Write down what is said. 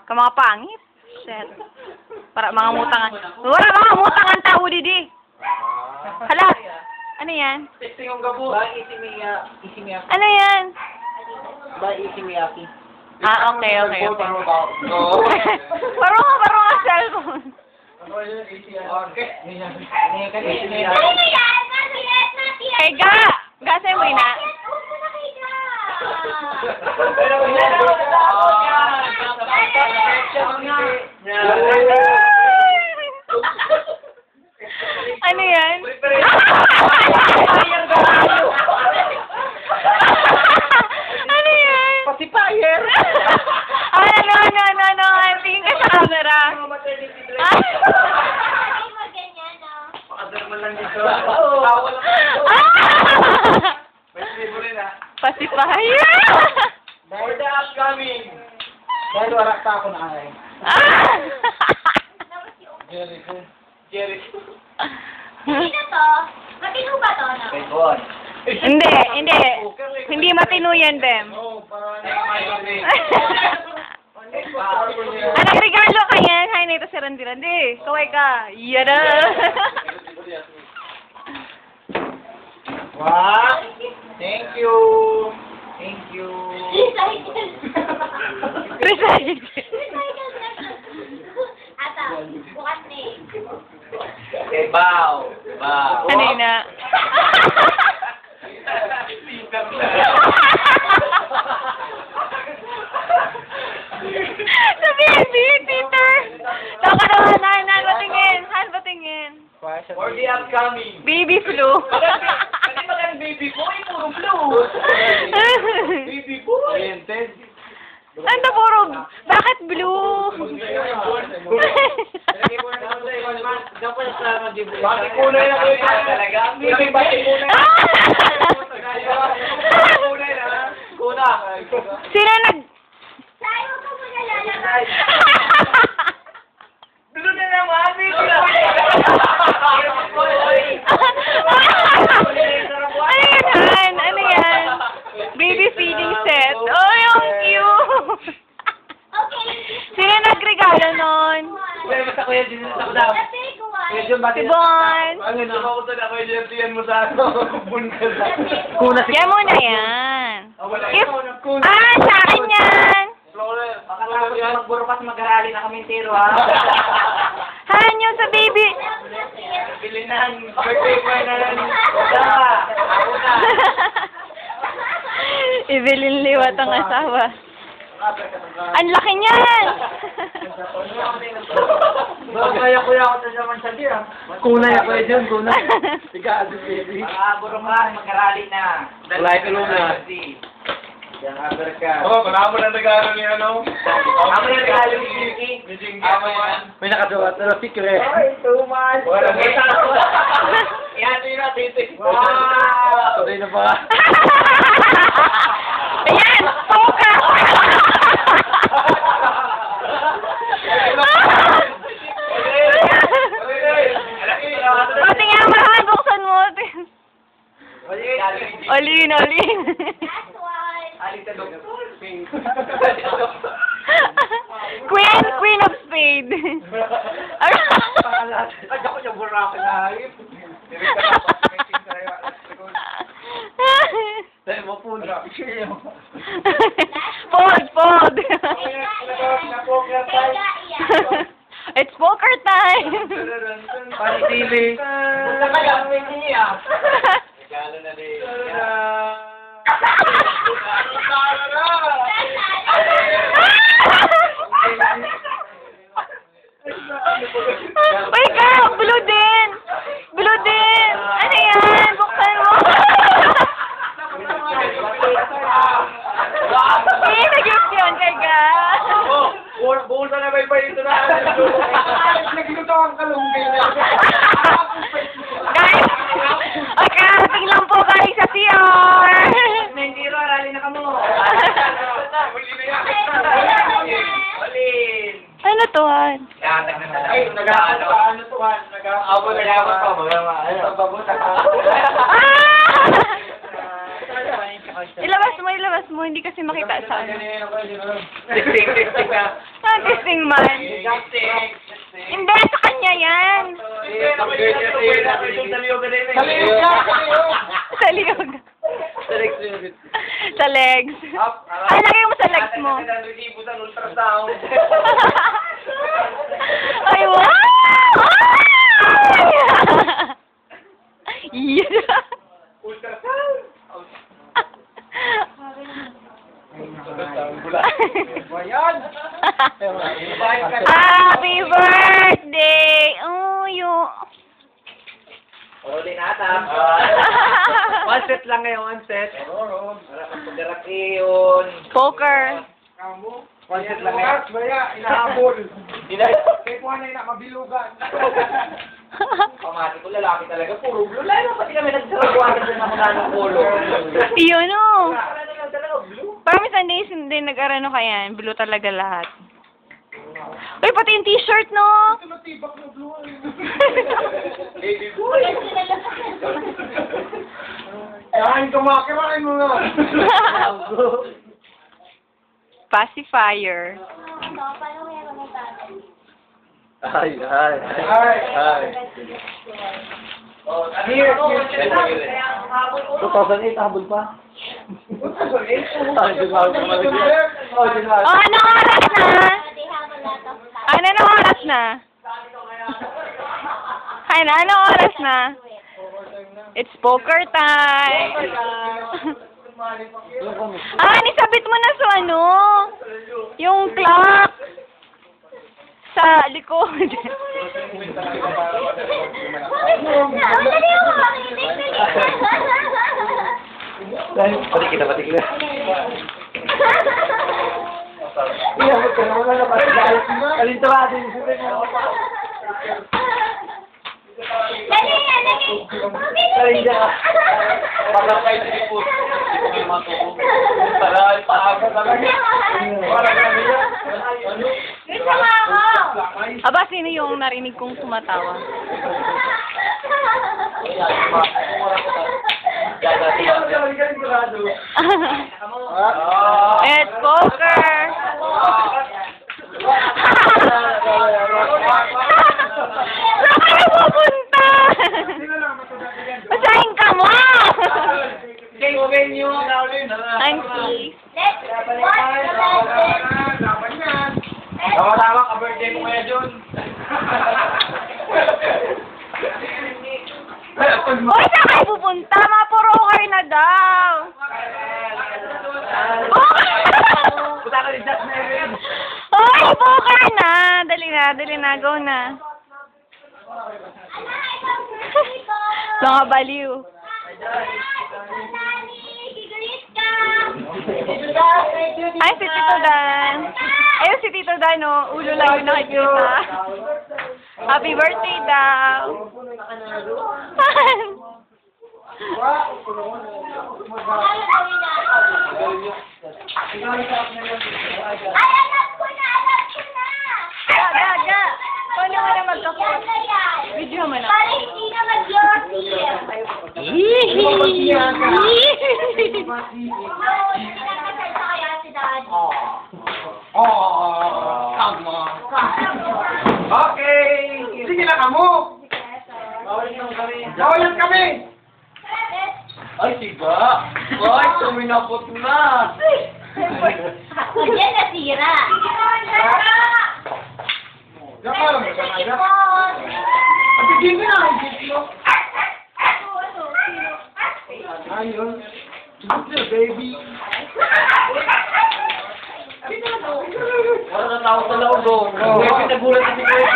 Ka mga pangit. Shit. Para mga mutangan. Wala mga mutangan tao, Didi. Hala. Ano yan? Ano yan? Ah, okay. Parang nga cellphone. Hey, Ga sa'yo mo na. Ano yan? Ano yan? Pacifier! Ano? Tingin ka sa camera. Pacifier! For the upcoming! Dahil warak pa ako na ay. Jericho. Sino to? Matino ba to, no? Pekon. Hindi. Hindi matino yan, Bem. Nagregalo ka yan. Hi, nito si Randy. Kaway ka. Yada. Wow! Thank you! Recycle. Ata, bukas na eh. Okay, bow! Kanina. Sabihin, Peter. Taka naman, Han, batingin. For the upcoming! Baby flu. Hindi ba kang baby boy? Puro blue! Baby boy! Ano puro? Bakit blue? Bakit kulay na kayo talaga? Bakit kulay na? Kulay na? Kuna! Sino nag... Tayo ka mag-alala. Dulo na naman! Baby boy! Ano yan? Baby feeding set. Oh, yung cute. Okay. Sino nagregalo nun? Basta kuya Jun sa daw. Kuya Jun, Si Bon. Ano na ako sa kuya Jun, tiyan mo sa ano. Bunga sa. Yan muna yan. If... Kuna. Sa akin yan. Makatapos magburo kasi mag-arali na kami tiro, ha? Han, yung sa baby. Bilinan. Birthday boy na lang. Ako na. Ibilin liwat ang asawa. Ang laki niyan! Kaya kuya ako sa naman sa dia. Kunay ako dyan, kunay. Sigado baby. Buro ka, mag-arali na. Like ko na. Yang haber ka. Oh, kunamo na regalo ni ano? Ako na regalo ni Jinky. Ni Jinky. May nakasulat na secret. Ay, tuman. Wala mo. Yan din na titik. Wow! Tuloy na ba? Ayan! Poka! Pati nga mahal, buksan mo. Olin. Queen of Spade. Ako yung burakin na hayop. Dahil mo po na. Fold. It's poker time. Panisili. Punta ka lang, may niya. Regalo na rin. Wait ka! Blue din! Ano yan? Buksan mo! Nag-gift yun kay Ga! Bull na may pa dito na. Nagluto ang kalunggay na. Guys! Okay, tingnan po guys sa CR! Nandiro, rally na kamo. Ano to, Han? Ay, nag-ano to, Han? Nag-abo pa. Ilabas mo. Hindi kasi makita sa ano. Tik-tik ka. Testing man. Hindi, sa kanya yan. Sa liog. Sa legs. Ay, lagay mo sa legs mo. Ay, wow! Ay! Yeah. Happy birthday! Oh, yung... Uli na ata. One set lang ngayon, one set. Para pagdarak yun. Poker. One set lang ngayon. Baya, inahabol. Kaya Kaya po na mabilugan. pamati ko, lalaki talaga. Puro blue. Lalo pati kami nagsarabuagan din ako na ng polo. Yun, oh. Talaga blue. Parang minsan days hindi nag-arano kaya. Blue talaga lahat. Uy, pati yung t-shirt, no? Tinatibak mo blue. Baby boy. Kain ka makirain mo nga. Pacifier. Paano meron ng tatay? Ay. Here, 2008, habol pa. Oh, anong oras na? They have a lot of time. Anong oras na? Anong oras na? It's poker time. Nisabit mo na sa ano? Yung clock. Sa likod. Dali ako makinig. Pati kita. Iyabot ka naman na pati dahil. Kalintawa din. Dali. Parang kayo sinipot. Hindi ko matuko. Parang paaga talaga. Parang kami yan. Gusto nga ako. Aba, sino yung narinig kong sumatawa? It's poker. Saan kayo pupunta? Basahin ka mo! I'm Keith. Let's watch the lesson. Laban yan. Tama, ka-birthday mo kaya John. Uy, saan kayo pupunta? Mga poker na daw. Punta ka ni Jack Merin. Uy, poker na. Dali na. Go na. Mga baliw. Ay, si Tito Dan. Ayun si Tito Dan, no? Ulo lang yung nakikita. Happy birthday daw. Ay, alam ko na. Gaga. Paano mo na magkakot? Yan na yan. Video mo na. Para hindi na mag-yorty. Pinakasal sa kaya si Daddy. Okay. Sige na kamo. Bawalan kami. Ay, siga. Ay, tuminapot na. Yan nasira. Diyan ka. Sige na. Ayun. Baby. Wala na tao sa loob. Baby, nagulat na si Baby.